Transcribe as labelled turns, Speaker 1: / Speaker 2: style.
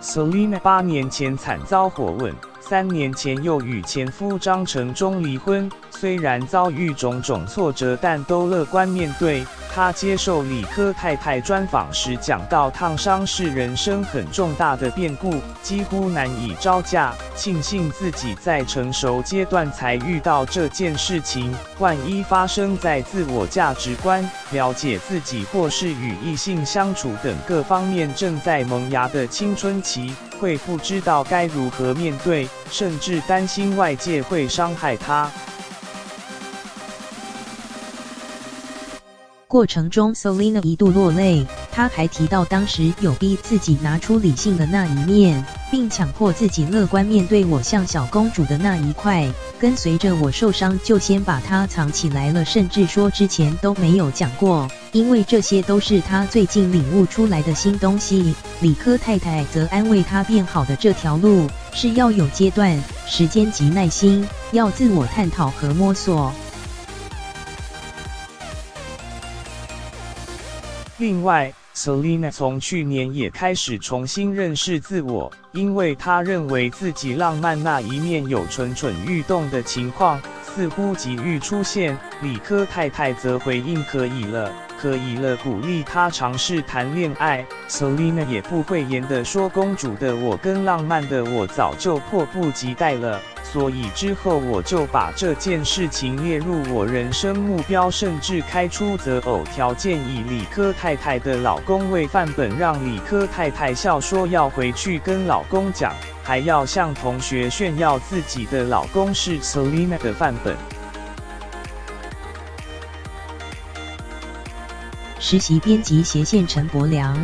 Speaker 1: Selina 8年前惨遭火吻，3年前又与前夫张成忠离婚。虽然遭遇种种挫折，但都乐观面对。她接受理科太太专访时讲到，烫伤是人生很重大的变故，几乎难以招架。庆幸自己在成熟阶段才遇到这件事情，万一发生在自我价值观、了解自己或是与异性相处等各方面正在萌芽的青春期，会不知道该如何面对，甚至担心外界会伤害她。
Speaker 2: 过程中 ，Selina 一度落泪。她还提到，当时有逼自己拿出理性的那一面，并强迫自己乐观面对我像小公主的那一块。跟随着我受伤，就先把它藏起来了，甚至说之前都没有讲过，因为这些都是她最近领悟出来的新东西。理科太太则安慰她，变好的这条路是要有阶段、时间及耐心，要自我探讨和摸索。
Speaker 1: 另外 ，Selina 从去年也开始重新认识自我，因为她认为自己浪漫那一面有蠢蠢欲动的情况，似乎急于出现。理科太太则回应可以了，鼓励她尝试谈恋爱。Selina 也不讳言地说，公主的我跟浪漫的我早就迫不及待了。所以之后我就把这件事情列入我人生目标，甚至开出择偶条件，以理科太太的老公为范本，让理科太太笑说要回去跟老公讲，还要向同学炫耀自己的老公是 Selina 的范本。
Speaker 2: 实习编辑斜线陈柏良。